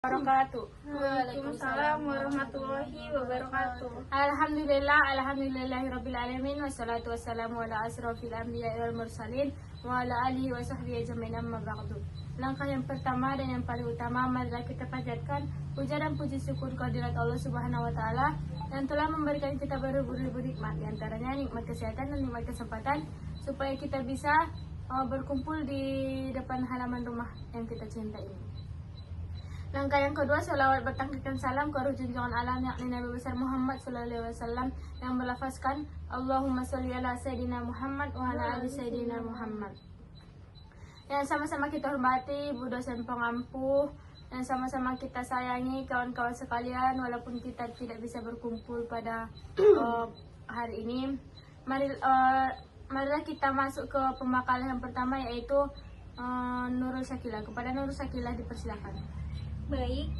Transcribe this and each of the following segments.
Wabarakatuh. Waalaikumsalam warahmatullahi wabarakatuh. Alhamdulillahirabbil alamin wassalatu wassalamu ala asrofil anbiya'i wal mursalin wa ala alihi wa sahbihi ajmain, amma ba'du. Langkah yang pertama dan yang paling utama, marilah kita panjatkan puja dan puji syukur kehadirat Allah Subhanahu wa taala yang telah memberikan kita beribu-ribu nikmat, di antaranya nikmat kesehatan dan nikmat kesempatan supaya kita bisa berkumpul di depan halaman rumah yang kita cintai ini. Langkah yang kedua, sholawat bertangkikan salam ke ruh junjungan alam yakni Nabi besar Muhammad sallallahu alaihi wasallam yang melafazkan Allahumma sholli ala sayyidina Muhammad wa ala ali sayyidina Muhammad. Yang sama-sama kita hormati Bu dosen pengampu, yang sama-sama kita sayangi kawan-kawan sekalian, walaupun kita tidak bisa berkumpul pada hari ini. Marilah kita masuk ke pembakalan yang pertama, yaitu Nurul Sakilah. Kepada Nurul Sakilah dipersilakan. Baik,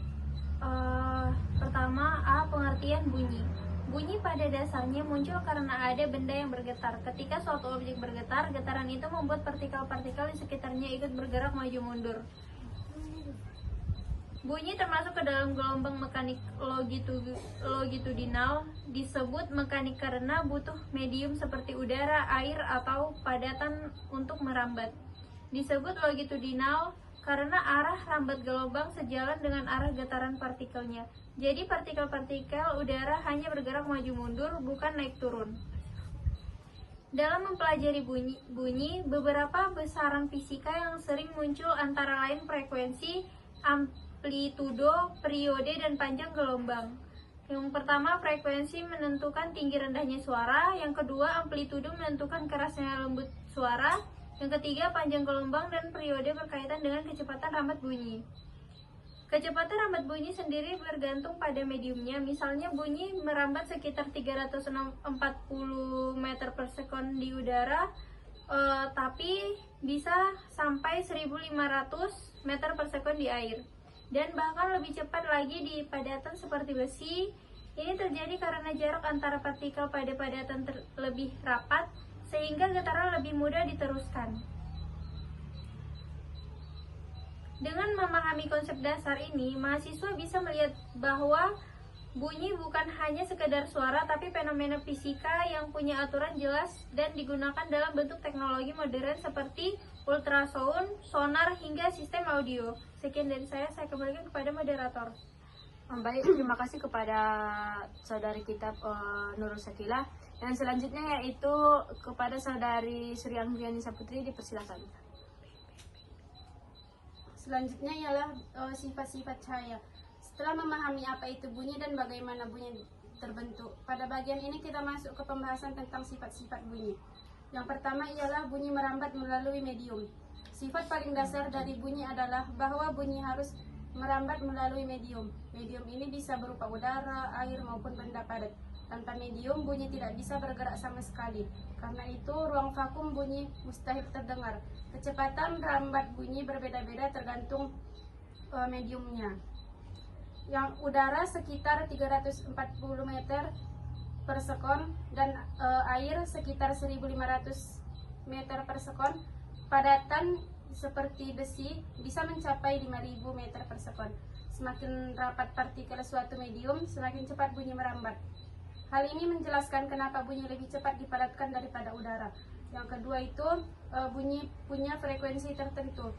pertama A. Pengertian bunyi. Bunyi pada dasarnya muncul karena ada benda yang bergetar. Ketika suatu objek bergetar, getaran itu membuat partikel-partikel di sekitarnya ikut bergerak maju mundur. Bunyi termasuk ke dalam gelombang mekanik longitudinal, disebut mekanik karena butuh medium seperti udara, air, atau padatan untuk merambat. Disebut longitudinal karena arah rambat gelombang sejalan dengan arah getaran partikelnya. Jadi partikel-partikel udara hanya bergerak maju mundur, bukan naik turun. Dalam mempelajari bunyi, beberapa besaran fisika yang sering muncul antara lain frekuensi, amplitudo, periode, dan panjang gelombang. Yang pertama, frekuensi menentukan tinggi rendahnya suara. Yang kedua, amplitudo menentukan kerasnya lembut suara. Yang ketiga, panjang gelombang dan periode berkaitan dengan kecepatan rambat bunyi. Kecepatan rambat bunyi sendiri bergantung pada mediumnya. Misalnya bunyi merambat sekitar 340 meter per sekon di udara, tapi bisa sampai 1500 meter per sekon di air. Dan bahkan lebih cepat lagi di padatan seperti besi. Ini terjadi karena jarak antara partikel pada padatan lebih rapat, sehingga getaran lebih mudah diteruskan. Dengan memahami konsep dasar ini, mahasiswa bisa melihat bahwa bunyi bukan hanya sekedar suara, tapi fenomena fisika yang punya aturan jelas dan digunakan dalam bentuk teknologi modern seperti ultrasound, sonar, hingga sistem audio. Sekian dari saya kembalikan kepada moderator. Baik, terima kasih kepada saudari kita Nurul Sakilah. Yang selanjutnya yaitu kepada saudari Sri Anggiani Saputri, dipersilakan. Selanjutnya ialah sifat-sifat cahaya. Setelah memahami apa itu bunyi dan bagaimana bunyi terbentuk, pada bagian ini kita masuk ke pembahasan tentang sifat-sifat bunyi. Yang pertama ialah bunyi merambat melalui medium. Sifat paling dasar dari bunyi adalah bahwa bunyi harus merambat melalui medium. Medium ini bisa berupa udara, air, maupun benda padat. Tanpa medium, bunyi tidak bisa bergerak sama sekali. Karena itu, ruang vakum bunyi mustahil terdengar. Kecepatan rambat bunyi berbeda-beda tergantung mediumnya. Yang udara sekitar 340 meter per sekon dan air sekitar 1500 meter per sekon. Padatan seperti besi bisa mencapai 5000 meter per sekon. Semakin rapat partikel suatu medium, semakin cepat bunyi merambat. Hal ini menjelaskan kenapa bunyi lebih cepat dipadatkan daripada udara. Yang kedua itu bunyi punya frekuensi tertentu.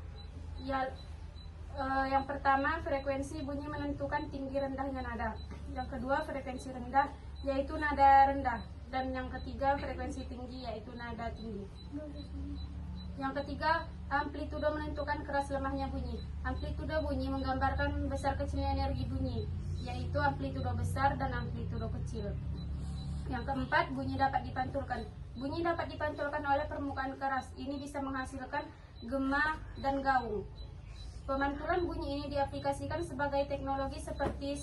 Yang pertama, frekuensi bunyi menentukan tinggi rendahnya nada. Yang kedua, frekuensi rendah yaitu nada rendah, dan yang ketiga frekuensi tinggi yaitu nada tinggi. Yang ketiga, amplitudo menentukan keras lemahnya bunyi. Amplitudo bunyi menggambarkan besar kecilnya energi bunyi, yaitu amplitudo besar dan amplitudo kecil. Yang keempat, bunyi dapat dipantulkan. Bunyi dapat dipantulkan oleh permukaan keras. Ini bisa menghasilkan gema dan gaung. Pemantulan bunyi ini diaplikasikan sebagai teknologi seperti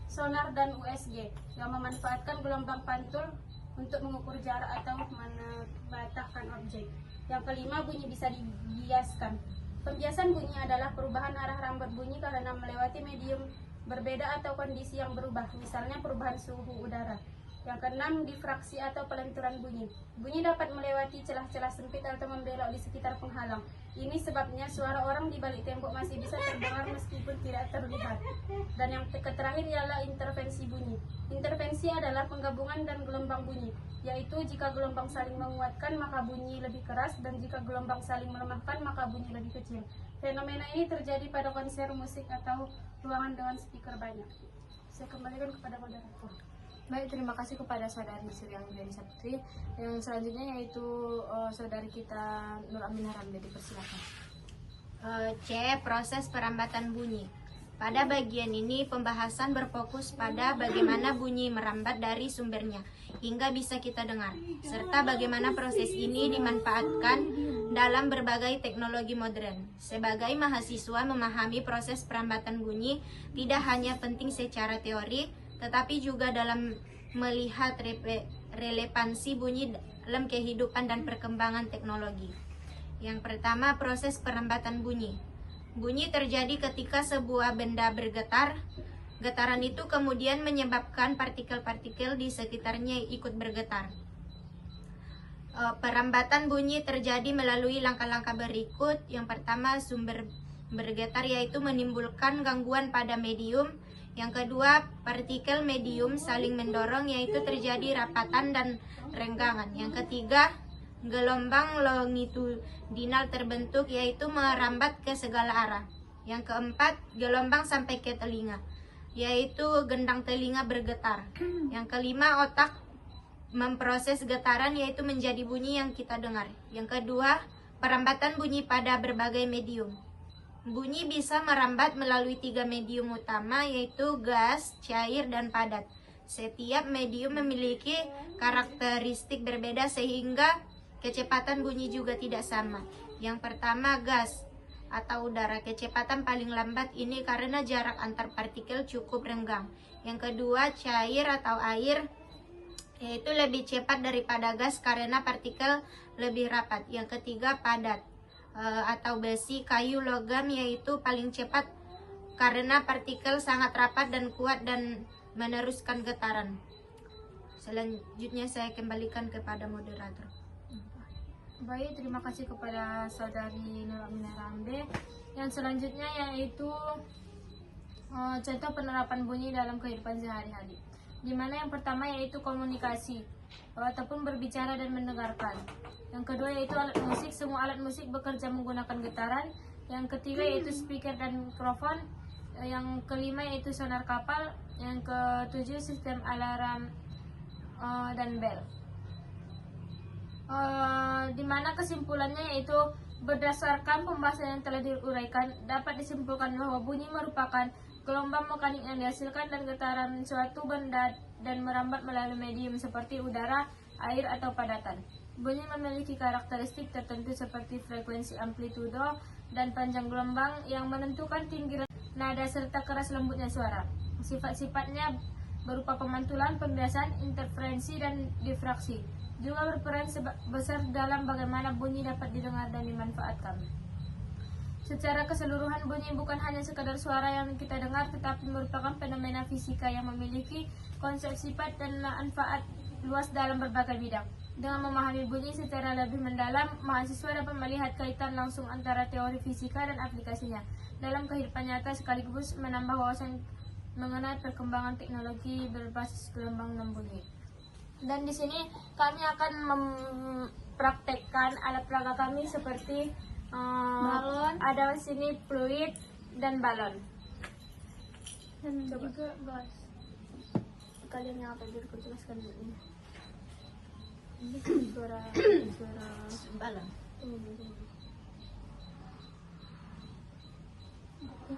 sonar dan USG yang memanfaatkan gelombang pantul untuk mengukur jarak atau memetakan objek. Yang kelima, bunyi bisa dibiaskan. Pembiasan bunyi adalah perubahan arah rambat bunyi karena melewati medium berbeda atau kondisi yang berubah, misalnya perubahan suhu udara. Yang keenam, difraksi atau pelenturan bunyi. Bunyi dapat melewati celah-celah sempit atau membelok di sekitar penghalang. Ini sebabnya suara orang di balik tembok masih bisa terdengar meskipun tidak terlihat. Dan yang terakhir ialah intervensi bunyi. Intervensi adalah penggabungan dan gelombang bunyi, yaitu jika gelombang saling menguatkan maka bunyi lebih keras, dan jika gelombang saling melemahkan maka bunyi lebih kecil. Fenomena ini terjadi pada konser musik atau ruangan dengan speaker banyak. Saya kembalikan kepada moderator. Baik, terima kasih kepada saudari Sri Anggreni Saputri. Yang selanjutnya yaitu saudari kita Nur Aminah Rambe, dipersilakan. C. Proses perambatan bunyi. Pada bagian ini pembahasan berfokus pada bagaimana bunyi merambat dari sumbernya hingga bisa kita dengar, serta bagaimana proses ini dimanfaatkan dalam berbagai teknologi modern. Sebagai mahasiswa memahami proses perambatan bunyi tidak hanya penting secara teori, tetapi juga dalam melihat relevansi bunyi dalam kehidupan dan perkembangan teknologi. Yang pertama, proses perambatan bunyi. Bunyi terjadi ketika sebuah benda bergetar. Getaran itu kemudian menyebabkan partikel-partikel di sekitarnya ikut bergetar. Perambatan bunyi terjadi melalui langkah-langkah berikut. Yang pertama, sumber bergetar, yaitu menimbulkan gangguan pada medium. Yang kedua, partikel medium saling mendorong, yaitu terjadi rapatan dan renggangan. Yang ketiga, gelombang longitudinal terbentuk, yaitu merambat ke segala arah. Yang keempat, gelombang sampai ke telinga, yaitu gendang telinga bergetar. Yang kelima, otak memproses getaran, yaitu menjadi bunyi yang kita dengar. Yang kedua, perambatan bunyi pada berbagai medium. Bunyi bisa merambat melalui 3 medium utama, yaitu gas, cair, dan padat. Setiap medium memiliki karakteristik berbeda sehingga kecepatan bunyi juga tidak sama. Yang pertama, gas atau udara. Kecepatan paling lambat ini karena jarak antar partikel cukup renggang. Yang kedua, cair atau air, yaitu lebih cepat daripada gas karena partikel lebih rapat. Yang ketiga, padat atau besi, kayu, logam, yaitu paling cepat karena partikel sangat rapat dan kuat dan meneruskan getaran. Selanjutnya saya kembalikan kepada moderator. Baik, terima kasih kepada saudari Nur Aminah Rambe. Yang selanjutnya yaitu contoh penerapan bunyi dalam kehidupan sehari-hari. Di mana yang pertama yaitu komunikasi ataupun berbicara dan mendengarkan. Yang kedua yaitu alat musik, semua alat musik bekerja menggunakan getaran. Yang ketiga yaitu speaker dan mikrofon. Yang kelima yaitu sonar kapal. Yang ketujuh sistem alarm dan bel. Dimana kesimpulannya yaitu berdasarkan pembahasan yang telah diuraikan dapat disimpulkan bahwa bunyi merupakan gelombang mekanik yang dihasilkan dari getaran suatu benda dan merambat melalui medium seperti udara, air, atau padatan. Bunyi memiliki karakteristik tertentu seperti frekuensi, amplitudo, dan panjang gelombang yang menentukan tinggi nada serta keras lembutnya suara. Sifat-sifatnya berupa pemantulan, pembiasan, interferensi, dan difraksi. Juga berperan besar dalam bagaimana bunyi dapat didengar dan dimanfaatkan. Secara keseluruhan, bunyi bukan hanya sekadar suara yang kita dengar, tetapi merupakan fenomena fisika yang memiliki konsep sifat dan manfaat luas dalam berbagai bidang. Dengan memahami bunyi secara lebih mendalam, mahasiswa dapat melihat kaitan langsung antara teori fisika dan aplikasinya dalam kehidupan nyata, sekaligus menambah wawasan mengenai perkembangan teknologi berbasis gelombang dan bunyi. Dan di sini kami akan mempraktekkan alat peraga kami seperti balon, ada di sini fluid dan balon. Dan juga gas. Kalian yang akan jelaskan dulu ini. Ini suara Balon. Ini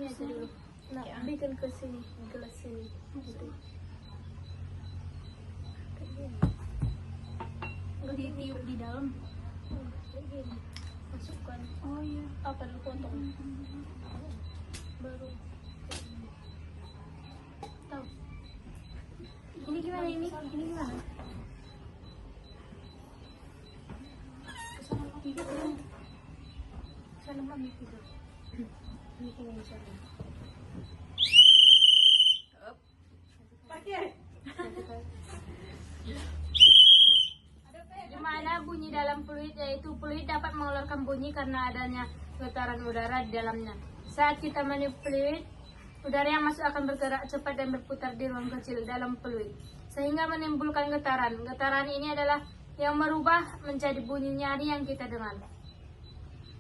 aja dulu. Nah, bikin ke sini, gelas sini. Gitu. Ditiup di dalam. Masukkan. Oh iya. Apa dulu potong? Baru. Tahu. Ini gimana ini? Ini gimana? Sana mami tidur. Ini tinggal sana. Di mana bunyi dalam fluid yaitu fluid dapat mengeluarkan bunyi karena adanya getaran udara di dalamnya. Saat kita meniup fluid, udara yang masuk akan bergerak cepat dan berputar di ruang kecil dalam fluid, sehingga menimbulkan getaran. Getaran ini adalah yang merubah menjadi bunyi nyaring yang kita dengar.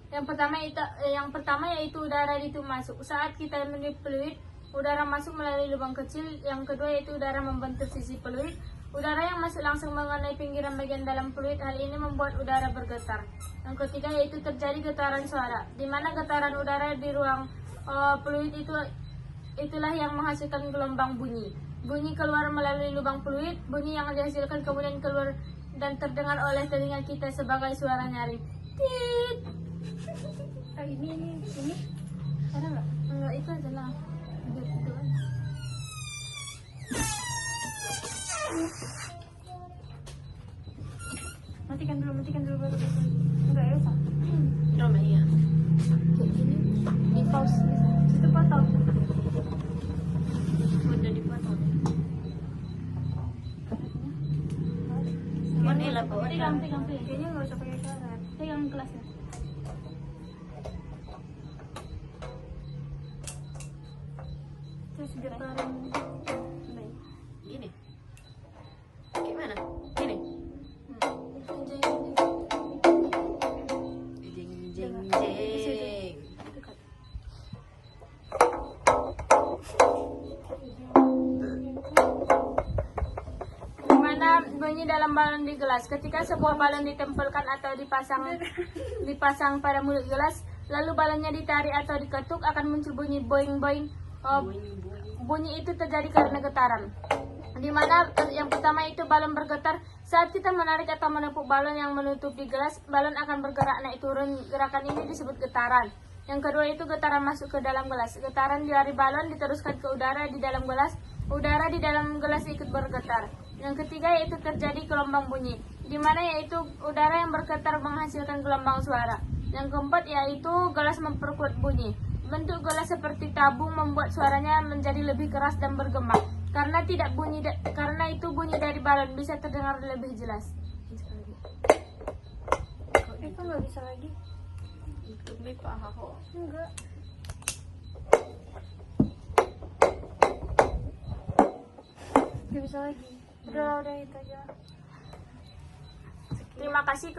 Yang pertama yaitu udara itu masuk. Saat kita meniup fluid, udara masuk melalui lubang kecil. Yang kedua yaitu udara membentuk sisi fluid. Udara yang masuk langsung mengenai pinggiran bagian dalam fluid. Hal ini membuat udara bergetar. Yang ketiga yaitu terjadi getaran suara, di mana getaran udara di ruang fluid itulah yang menghasilkan gelombang bunyi. Bunyi keluar melalui lubang fluid. Bunyi yang dihasilkan kemudian keluar dan terdengar oleh telinga kita sebagai suara nyaring. Tit. Ini ada nggak? Enggak, itu adalah gitu aja. Matikan dulu baru enggak ya Pak? Coba iya. Di pause bisa. Situ potong. Udah dipotong. Ini lah Pak. Pegang. Kayaknya nggak usah pakai karet. Pegang kelasnya. Terus getaran. Baik. Gini. Gimana? Gini. Jeng jeng jeng. Dimana bunyi dalam balon di gelas. Ketika sebuah balon ditempelkan atau dipasang pada mulut gelas, lalu balonnya ditarik atau diketuk, akan muncul bunyi boing boing. Bunyi itu terjadi karena getaran. Dimana yang pertama itu balon bergetar. Saat kita menarik atau menepuk balon yang menutupi gelas, balon akan bergerak naik turun. Gerakan ini disebut getaran. Yang kedua itu getaran masuk ke dalam gelas. Getaran dari balon diteruskan ke udara di dalam gelas. Udara di dalam gelas ikut bergetar. Yang ketiga yaitu terjadi gelombang bunyi, di mana yaitu udara yang bergetar menghasilkan gelombang suara. Yang keempat yaitu gelas memperkuat bunyi. Bentuk gelas seperti tabung membuat suaranya menjadi lebih keras dan bergema. Karena itu bunyi dari balon bisa terdengar lebih jelas. Kok nggak bisa lagi? Itu Pak Haho. Enggak. Nggak bisa lagi. Udah itu aja. Terima kasih